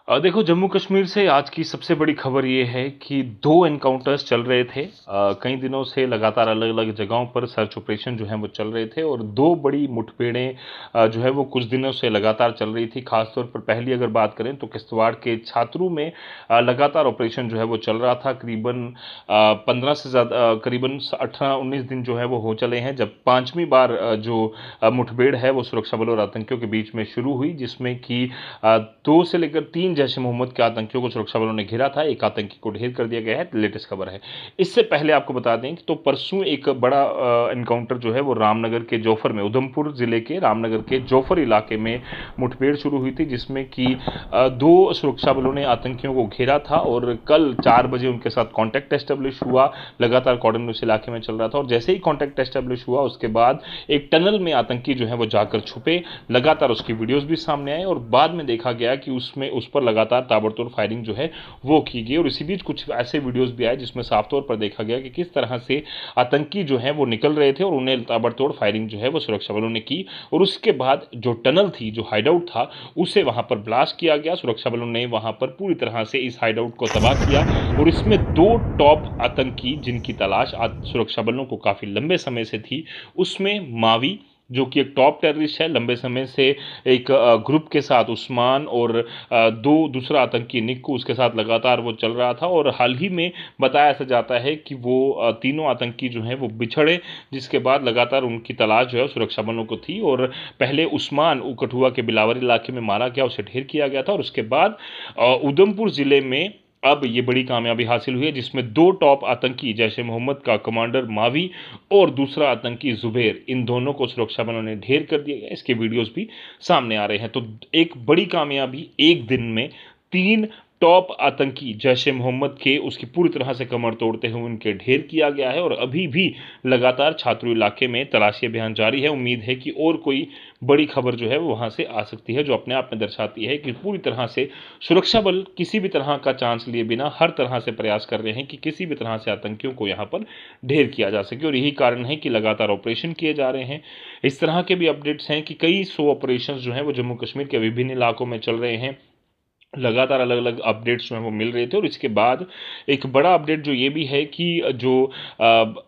देखो जम्मू कश्मीर से आज की सबसे बड़ी खबर ये है कि 2 एनकाउंटर्स चल रहे थे। कई दिनों से लगातार अलग-अलग जगहों पर सर्च ऑपरेशन जो हैं वो चल रहे थे और 2 बड़ी मुठभेड़ें जो है वो कुछ दिनों से लगातार चल रही थी। ख़ासतौर पर पहली अगर बात करें तो किश्तवाड़ के छात्रों में लगातार ऑपरेशन जो है वो चल रहा था। करीबन 15 से ज़्यादा करीबन 18-19 दिन जो है वो हो चले हैं जब 5वीं बार जो मुठभेड़ है वो सुरक्षा बलों और आतंकियों के बीच में शुरू हुई, जिसमें कि 2 से लेकर 3 जैश ए मोहम्मद के आतंकियों को सुरक्षा बलों ने घेरा था। एक आतंकी को ढेर कर दिया गया है, लेटेस्ट खबर है। इससे पहले आपको बता दें कि तो परसों एक बड़ा एनकाउंटर जो है वो रामनगर के जोफर में, उधमपुर जिले के रामनगर के जोफर इलाके में मुठभेड़ शुरू हुई थी, जिसमें कि 2 सुरक्षा बलों ने आतंकियों को घेरा था और कल 4 बजे उनके साथ कॉन्टैक्ट एस्टेब्लिश हुआ। लगातार कॉर्डन उस इलाके में चल रहा था और जैसे ही कॉन्टैक्ट एस्टेब्लिश हुआ उसके बाद एक टनल में आतंकी जो है वो जाकर छुपे। लगातार उसकी वीडियोस भी सामने आए और बाद में देखा गया कि उसमें उस पर लगातार ताबड़तोड़ फायरिंग जो है वो की गई और इसी बीच कुछ ऐसे वीडियोस भी आए जिसमें साफ तौर पर देखा गया कि किस तरह से आतंकी जो है वो निकल रहे थे और उन्हें ताबड़तोड़ फायरिंग जो है वो सुरक्षा बलों ने की और उसके बाद जो टनल थी, जो हाइडआउट था, उसे वहां पर ब्लास्ट किया गया। सुरक्षा बलों ने वहां पर पूरी तरह से इस हाइडआउट को तबाह किया और इसमें 2 टॉप आतंकी जिनकी तलाश सुरक्षा बलों को काफी लंबे समय से थी, उसमें मावी जो कि एक टॉप टेररिस्ट है, लंबे समय से एक ग्रुप के साथ उस्मान और 2 दूसरा आतंकी निक्कू उसके साथ लगातार वो चल रहा था और हाल ही में बताया ऐसा जाता है कि वो तीनों आतंकी जो हैं वो बिछड़े, जिसके बाद लगातार उनकी तलाश जो है सुरक्षा बलों को थी और पहले उस्मान कठुआ के बिलावर इलाके में मारा गया, उसे ढेर किया गया था और उसके बाद उधमपुर जिले में अब ये बड़ी कामयाबी हासिल हुई है, जिसमें 2 टॉप आतंकी जैश ए मोहम्मद का कमांडर मावी और दूसरा आतंकी जुबैर, इन दोनों को सुरक्षा बलों ने ढेर कर दिया गया। इसके वीडियोस भी सामने आ रहे हैं। तो एक बड़ी कामयाबी, एक दिन में 3 टॉप आतंकी जैश ए मोहम्मद के उसकी पूरी तरह से कमर तोड़ते हुए उनके ढेर किया गया है और अभी भी लगातार छात्रों इलाके में तलाशी अभियान जारी है। उम्मीद है कि और कोई बड़ी खबर जो है वो वहाँ से आ सकती है, जो अपने आप में दर्शाती है कि पूरी तरह से सुरक्षा बल किसी भी तरह का चांस लिए बिना हर तरह से प्रयास कर रहे हैं कि किसी भी तरह से आतंकियों को यहाँ पर ढेर किया जा सके और यही कारण है कि लगातार ऑपरेशन किए जा रहे हैं। इस तरह के भी अपडेट्स हैं कि कई 100 ऑपरेशंस जो हैं वो जम्मू कश्मीर के विभिन्न इलाकों में चल रहे हैं। लगातार अलग-अलग अपडेट्स जो हैं वो मिल रहे थे और इसके बाद एक बड़ा अपडेट जो ये भी है कि जो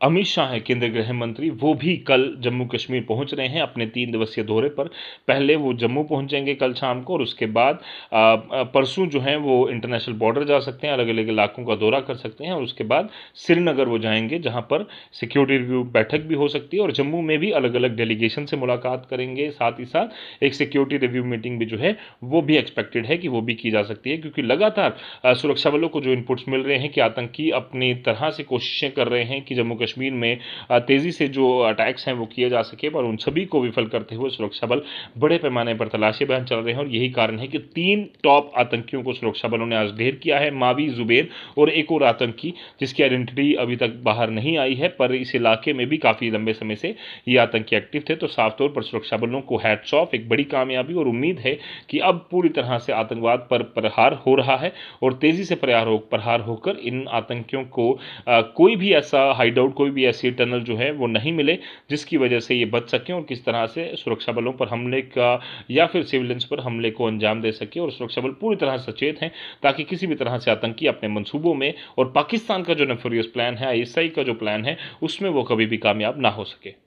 अमित शाह हैं केंद्रीय गृह मंत्री, वो भी कल जम्मू कश्मीर पहुंच रहे हैं अपने 3 दिवसीय दौरे पर। पहले वो जम्मू पहुंचेंगे कल शाम को और उसके बाद परसों जो है वो इंटरनेशनल बॉर्डर जा सकते हैं, अलग-अलग इलाकों का दौरा कर सकते हैं और उसके बाद श्रीनगर वो जाएंगे, जहां पर सिक्योरिटी रिव्यू बैठक भी हो सकती है और जम्मू में भी अलग-अलग डेलीगेशन से मुलाकात करेंगे। साथ ही साथ एक सिक्योरिटी रिव्यू मीटिंग भी जो है वो भी एक्सपेक्टेड है कि वो भी की जा सकती है, क्योंकि लगातार सुरक्षा बलों को जो इनपुट्स मिल रहे हैं कि आतंकी अपनी तरह से कोशिशें कर रहे हैं कि जम्मू कश्मीर में तेजी से जो अटैक्स हैं वो किए जा सके, पर उन सभी को विफल करते हुए सुरक्षा बल बड़े पैमाने पर तलाशी अभियान चल रहे हैं और यही कारण है कि 3 टॉप आतंकियों को सुरक्षा बलों ने आज ढेर किया है, मावी, जुबैर और एक और आतंकी जिसकी आइडेंटिटी अभी तक बाहर नहीं आई है, पर इस इलाके में भी काफी लंबे समय से ये आतंकी एक्टिव थे। तो साफ तौर पर सुरक्षा बलों को हैट्स ऑफ, एक बड़ी कामयाबी और उम्मीद है कि अब पूरी तरह से आतंकवाद पर प्रहार हो रहा है और तेजी से प्रहार होकर इन आतंकियों को कोई भी ऐसा हाइडआउट, कोई भी ऐसी टनल जो है वो नहीं मिले जिसकी वजह से ये बच सकें और किस तरह से सुरक्षा बलों पर हमले का या फिर सिविलियंस पर हमले को अंजाम दे सके। और सुरक्षा बल पूरी तरह सचेत हैं ताकि किसी भी तरह से आतंकी अपने मंसूबों में और पाकिस्तान का जो नेफोरियस प्लान है, आईएसआई का जो प्लान है, उसमें वो कभी भी कामयाब ना हो सके।